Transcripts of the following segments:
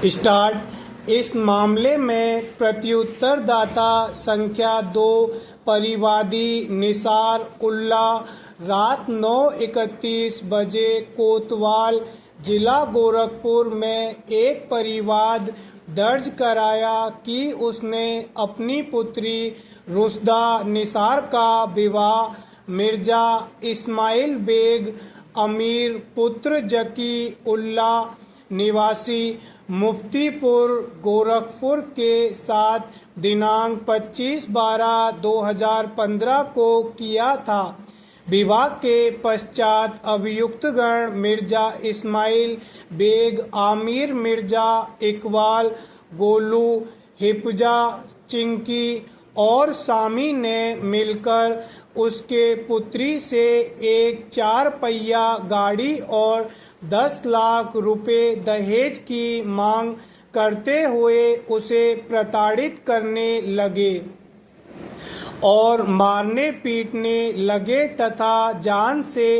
Start. इस मामले में प्रत्युत्तरदाता संख्या 2 परिवादी निसार उल्ला रात 9:31 बजे कोतवाल जिला गोरखपुर में एक परिवाद दर्ज कराया कि उसने अपनी पुत्री रुशदा निसार का विवाह मिर्जा इस्माइल बेग अमीर पुत्र जकी उल्ला निवासी मुफ्तीपुर गोरखपुर के साथ दिनांक 25/12/2015 को किया था। विवाह के पश्चात अभियुक्तगण मिर्जा इस्माइल बेग आमिर मिर्जा इकबाल गोलू हिफजा चिंकी और सामी ने मिलकर उसके पुत्री से एक 4 पहिया गाड़ी और 10 लाख रुपए दहेज की मांग करते हुए उसे प्रताड़ित करने लगे और मारने पीटने लगे तथा जान से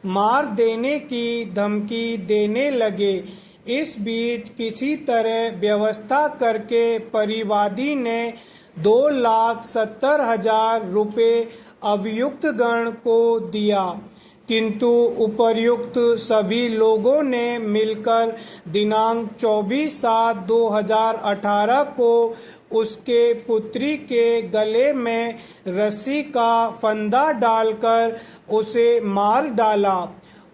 मार देने की धमकी देने लगे। इस बीच किसी तरह व्यवस्था करके परिवादी ने 2,70,000 रुपए अभियुक्त गण को दिया, किंतु उपर्युक्त सभी लोगों ने मिलकर दिनांक 24/7/2018 को उसके पुत्री के गले में रस्सी का फंदा डालकर उसे मार डाला।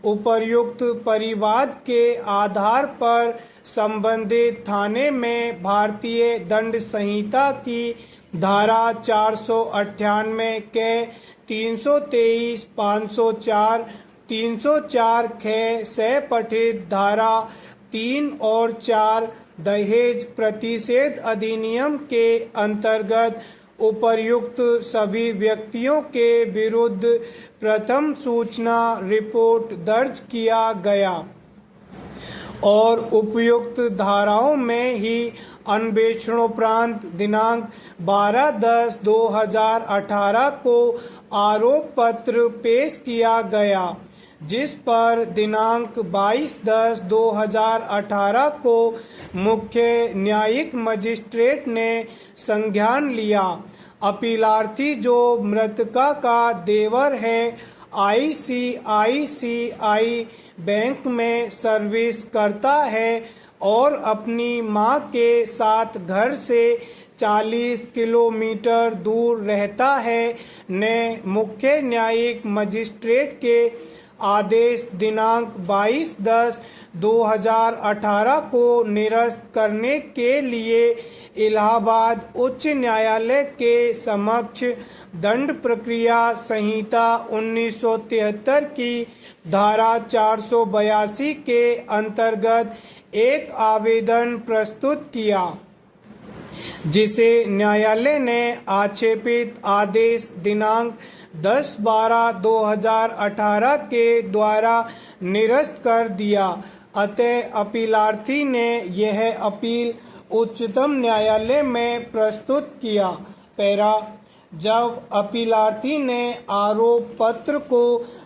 उपर्युक्त परिवाद के आधार पर संबंधित थाने में भारतीय दंड संहिता की धारा 498 के 323, 504, 304 ख से पठित धारा 3 और 4 दहेज प्रतिषेध अधिनियम के अंतर्गत उपर्युक्त सभी व्यक्तियों के विरुद्ध प्रथम सूचना रिपोर्ट दर्ज किया गया और उपयुक्त धाराओं में ही अन्वेषणोपरांत दिनांक 12/10/2018 को आरोप पत्र पेश किया गया, जिस पर दिनांक 22/10/2018 को मुख्य न्यायिक मजिस्ट्रेट ने संज्ञान लिया। अपीलार्थी जो मृतका का देवर है, ICICI बैंक में सर्विस करता है और अपनी मां के साथ घर से 40 किलोमीटर दूर रहता है, ने मुख्य न्यायिक मजिस्ट्रेट के आदेश दिनांक 22/10/2018 को निरस्त करने के लिए इलाहाबाद उच्च न्यायालय के समक्ष दंड प्रक्रिया संहिता 1973 की धारा 482 के अंतर्गत एक आवेदन प्रस्तुत किया, जिसे न्यायालय ने आक्षेपित आदेश दिनांक 10/12/2018 के द्वारा निरस्त कर दिया। अतः अपीलार्थी ने यह अपील उच्चतम न्यायालय में प्रस्तुत किया। पैरा, जब अपीलार्थी ने आरोप पत्र को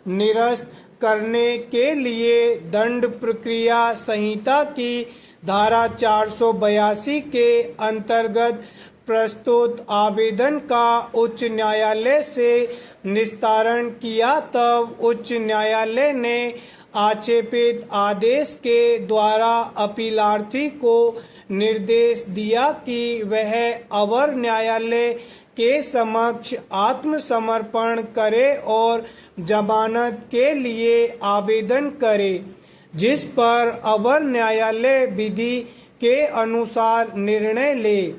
निरस्त करने के लिए दंड प्रक्रिया संहिता की धारा 482 के अंतर्गत प्रस्तुत आवेदन का उच्च न्यायालय से निस्तारण किया, तब उच्च न्यायालय ने आक्षेपित आदेश के द्वारा अपीलार्थी को निर्देश दिया कि वह अवर न्यायालय के समक्ष आत्मसमर्पण करे और जमानत के लिए आवेदन करे, जिस पर अवर न्यायालय विधि के अनुसार निर्णय ले।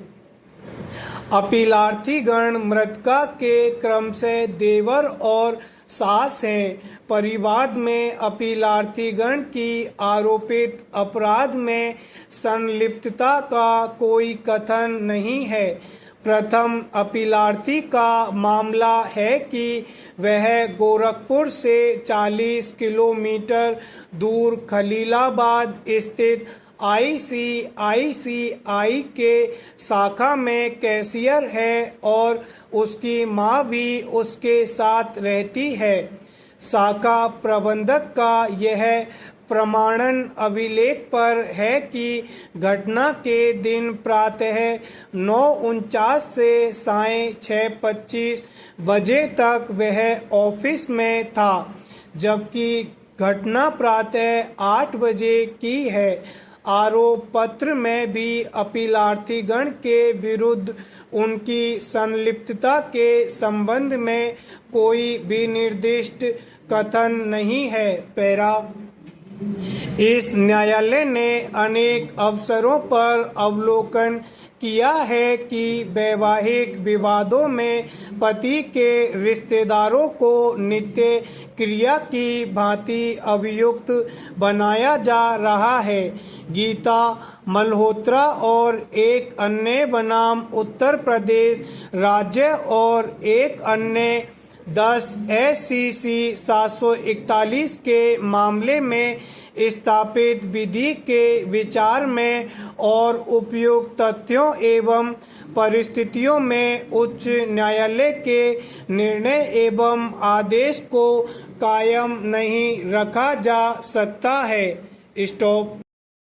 अपीलार्थी गण मृतका के क्रम से देवर और सास हैं। परिवाद में अपीलार्थी गण की आरोपित अपराध में संलिप्तता का कोई कथन नहीं है। प्रथम अपीलार्थी का मामला है कि वह गोरखपुर से 40 किलोमीटर दूर खलीलाबाद स्थित ICICI के शाखा में कैशियर है और उसकी मां भी उसके साथ रहती है। शाखा प्रबंधक का यह प्रमाणन अभिलेख पर है कि घटना के दिन प्रातः 9:49 से सायं 6:25 बजे तक वह ऑफिस में था, जबकि घटना प्रातः 8 बजे की है। आरोप पत्र में भी अपीलार्थीगण के विरुद्ध उनकी संलिप्तता के संबंध में कोई भी निर्दिष्ट कथन नहीं है। पैरा इस न्यायालय ने अनेक अवसरों पर अवलोकन किया है कि वैवाहिक विवादों में पति के रिश्तेदारों को नित्य क्रिया की भांति अभियुक्त बनाया जा रहा है। गीता मल्होत्रा और एक अन्य बनाम उत्तर प्रदेश राज्य और एक अन्य 10 SCC 741 के मामले में स्थापित विधि के विचार में और उपयुक्त तथ्यों एवं परिस्थितियों में उच्च न्यायालय के निर्णय एवं आदेश को कायम नहीं रखा जा सकता है। स्टॉप।